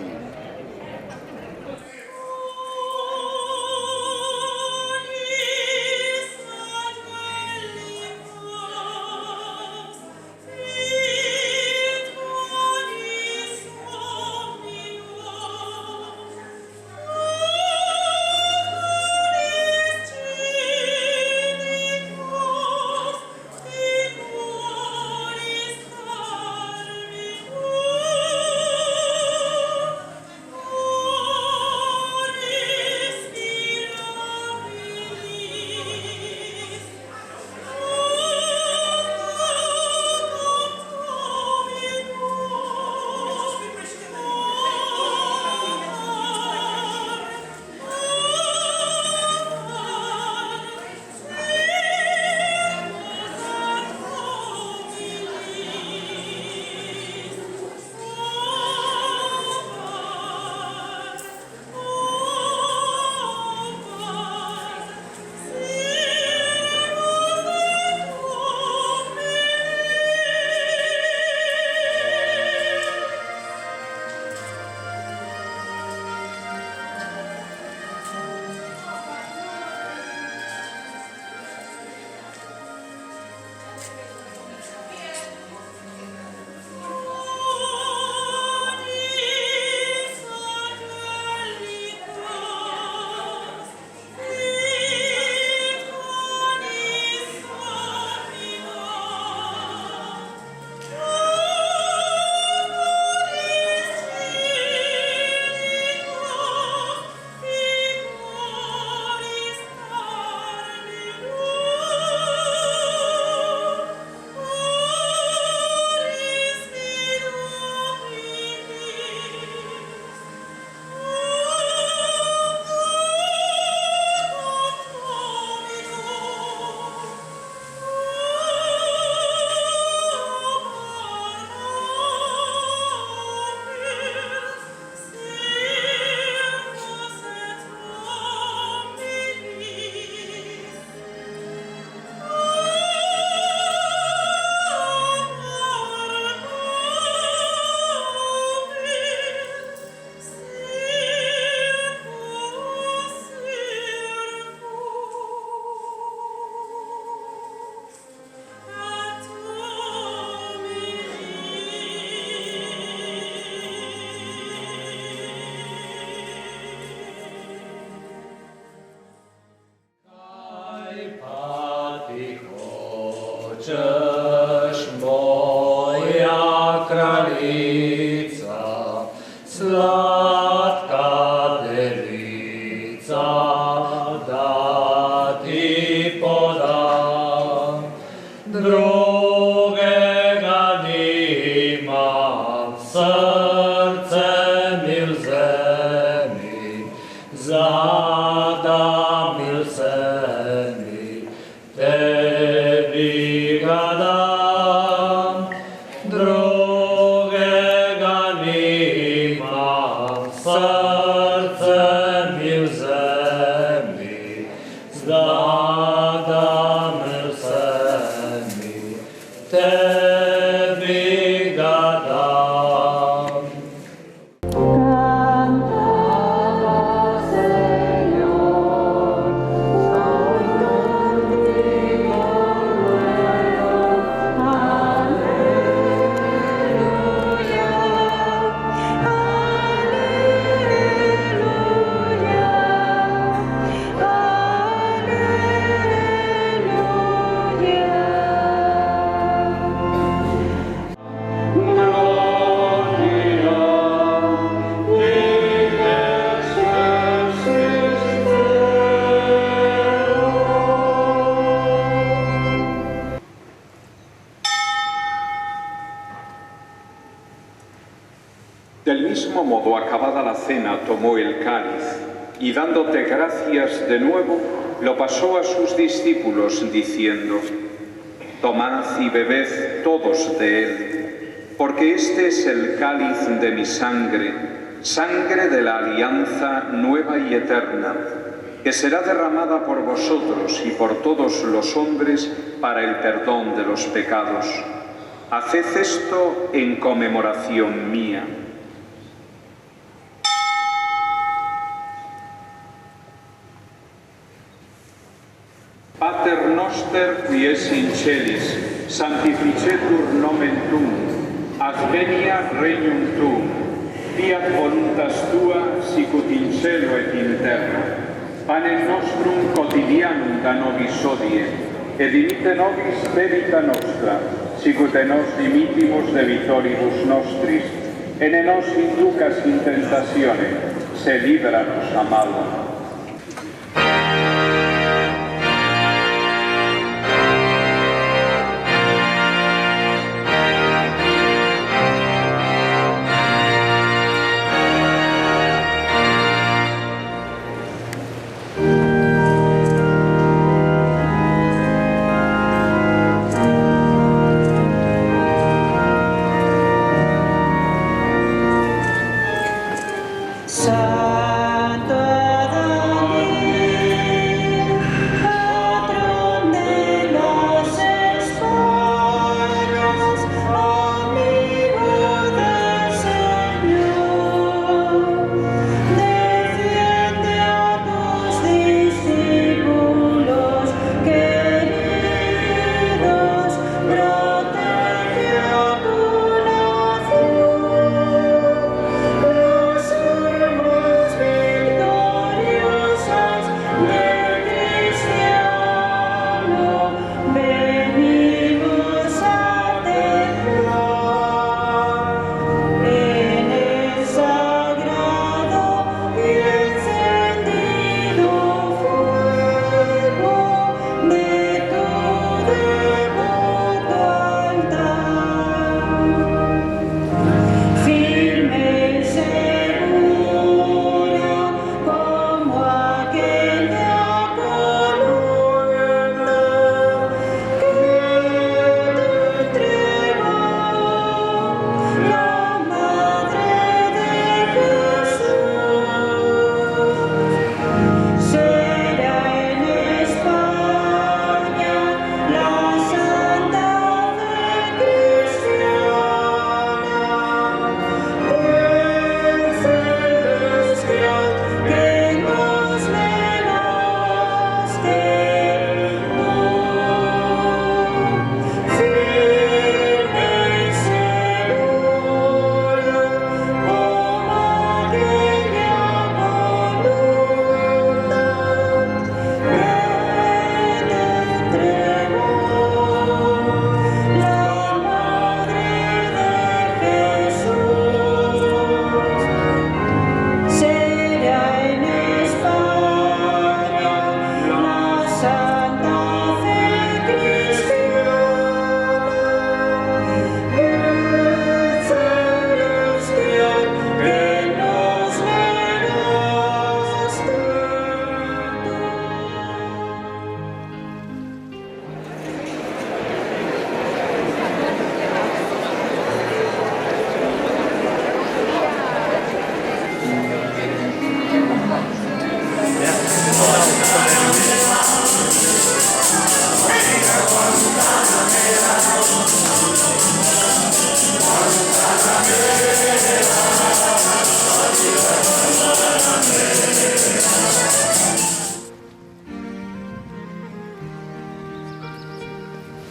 Cześć moja kraljica, slatka devica, da ti podam, drugega nimam, srce mi v zemi, zadam mi v zemi, tebi ga dam, drugega nimam, srce mi v zemi, zadam mi v zemi, tebi ga dam. Del mismo modo, acabada la cena, tomó el cáliz y dándote gracias de nuevo, lo pasó a sus discípulos diciendo: Tomad y bebed todos de él, porque este es el cáliz de mi sangre, sangre de la alianza nueva y eterna, que será derramada por vosotros y por todos los hombres para el perdón de los pecados. Haced esto en conmemoración mía. Pater noster qui es in celis, sanctificetur nomen tuum, adveniat regnum tuum, fiat voluntas tua sicut in cielo et in terra. Panem nostrum quotidianum da nobis hodie, et dimitte nobis debita nostra, sicut et nos dimittimus debitoribus nostris, et ne nos inducas in tentatione, se libera-nos a malo.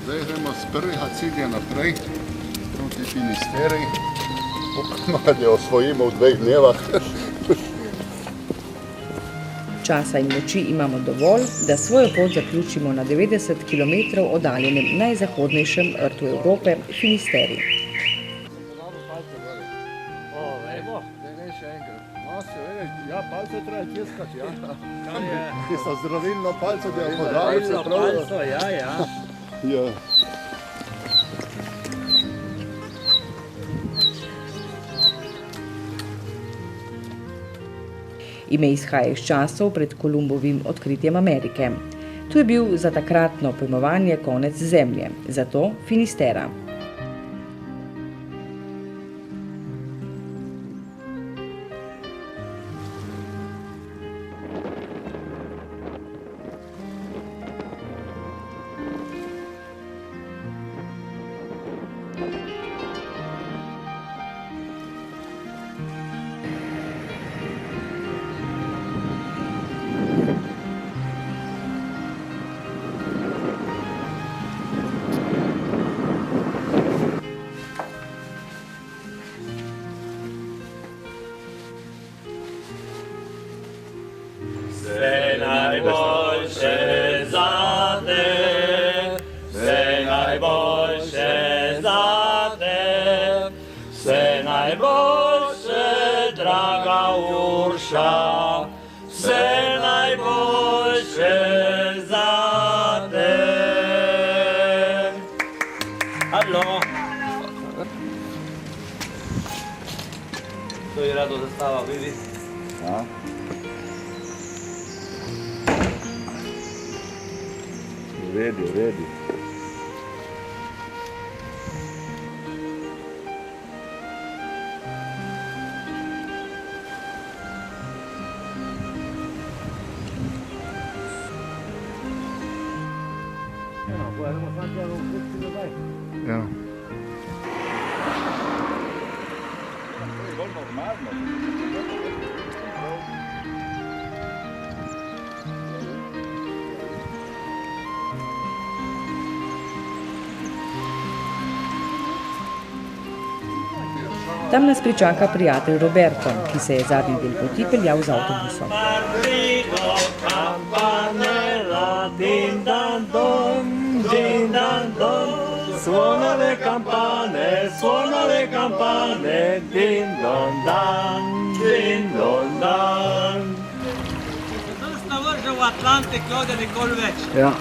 Zdaj gremo z prvega cilja naprej proti Finisteriji. Upamo, da jo osvojimo v 2 dnevah. Časa in moči imamo dovolj, da svojo pot zaključimo na 90 km oddaljenem najzahodnejšem rtu Evrope, Finisteriji. Ja, palce treba tiskati, ja. Ki so zdravilno palce, da jo podali se prav. Ja. Ime izhaja iz časov pred Kolumbovim odkritjem Amerike. Tu je bil za takratno pojmovanje konec zemlje, zato Finistera. Svetlo. To je rado zastava, vidi. Ja. V redu. Ja. Tam nas pričaka prijatelj Roberto, ki se je zadnji del poti peljal z avtobusom. Suona le campane, din don dan, din don dan. To se navrže v Atlantik, ode nikoli več. Ja.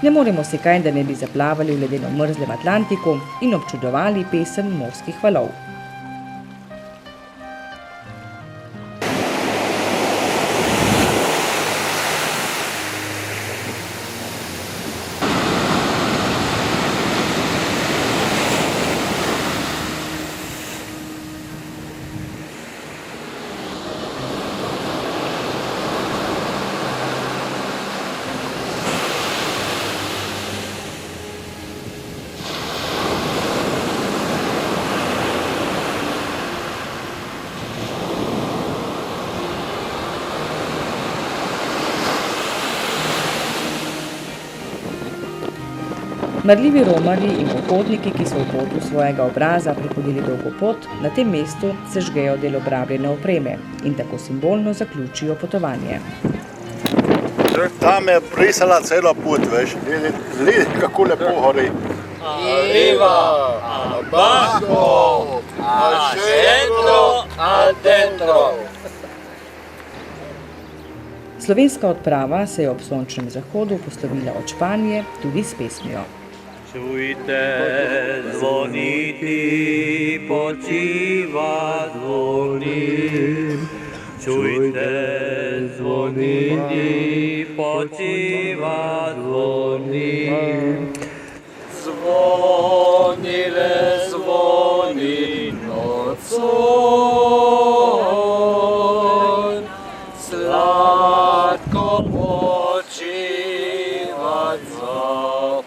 Ne moremo si kaj, da ne bi zaplavali v ledeno mrzlem Atlantiku in občudovali pesem morskih valov. Marljivi romarji in pohodniki, ki so v potu svojega obraza prehodili dolgo pot, na tem mestu sežgejo del obrabljene opreme in tako simbolno zaključijo potovanje. Tam je brisala celo put, veš, gledi kako lepo gori. Arriva, abajo, al centro, al dentro. Slovenska odprava se je ob sončnem zahodu poslovila od Španije tudi s pesmijo. Čujte zvoniti, počiva zvonim. Čujte zvoniti, počiva zvonim. Zvonile zvoni nocoj, sladko počiva zahod.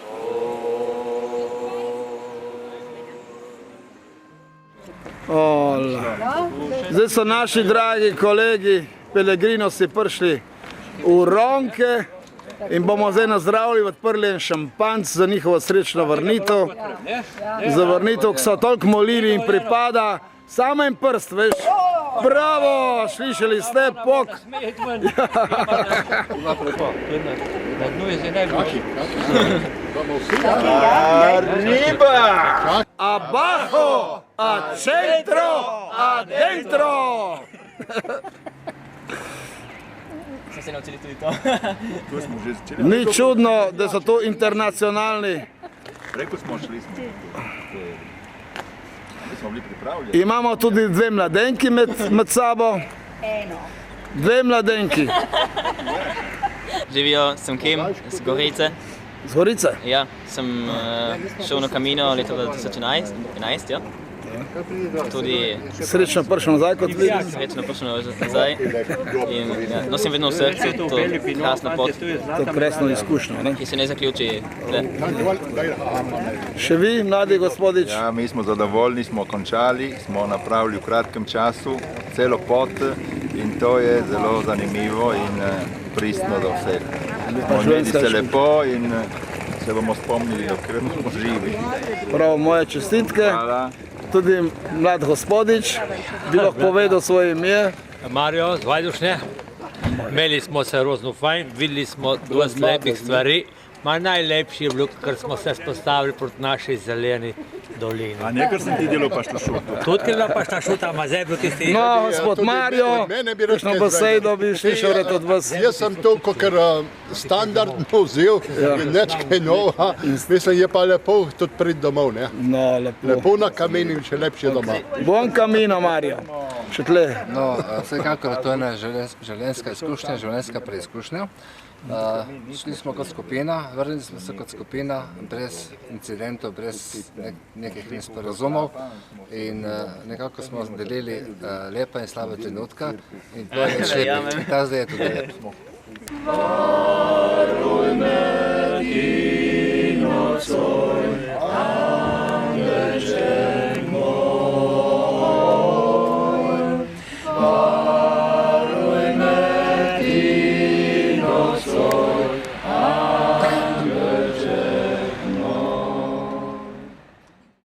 Zdaj so naši dragi kolegi Pelegrinosi prišli v Ronke in bomo zdaj nazdravili, odprli en šampanc za njihovo srečno vrnitev. Za vrnitev, ki so toliko molili in pripada samo en prst, veš. Bravo, slišali ste, pok. Arriba, abajo, a centro, a dentro. Smo se naučili tudi to. Ni čudno, da so to internacionalni. Preko smo šli. Smo bili pripravljeni. Imamo tudi dve mladenki med sabo. Dve mladenki. Živijo, sem Kim, z Gorice. Z Gorice? Ja, sem šel na Camino leta 2011, ja. Tudi srečno prišel nazaj, kot vidim. Srečno prišel nazaj. In ja, nosim vedno v srcu to krasno pot. To krasno izkušnjo, ne? Ki se ne zaključi tle. Še vi, mladi gospodič? Ja, mi smo zadovoljni, smo končali, smo napravili v kratkem času celo pot in to je zelo zanimivo in pristno do vseh. Imeli se lepo in se bomo spomnili, dokler bomo živi. Prav, moje čestitke. Hvala. Tudi mlad gospodič, bi lahko povedal svoje ime. Mario, z Vajdušnje. Imeli smo se rozno fajn, videli smo dosti lepih stvari. Najlepši je bilo, ker smo se spostavili proti naši zeleni dolini. A nekaj sem ti delal paštašuto. Tudi, ker je bila paštašuta, ima zdaj bil tisti... No, gospod Mario, kakšno besedo bi slišal rad od vas? Jaz sem to kakor standardno vzel, nič kaj nova. Mislim, je pa lepo tudi priti domov, ne? No, lepo. Lepo na kaminu, še lepše doma. Buon cammino, Mario. Še tle. No, vsekakor to je ena življenjska izkušnja, življenjska preizkušnja. Šli smo kot skupina, vrnili smo se kot skupina, brez incidentov, brez nekih nesporazumov in nekako smo delili lepa in slaba trenutka in to je šlepih. Ta zdaj je tudi lep. Varuj me ti nocoj.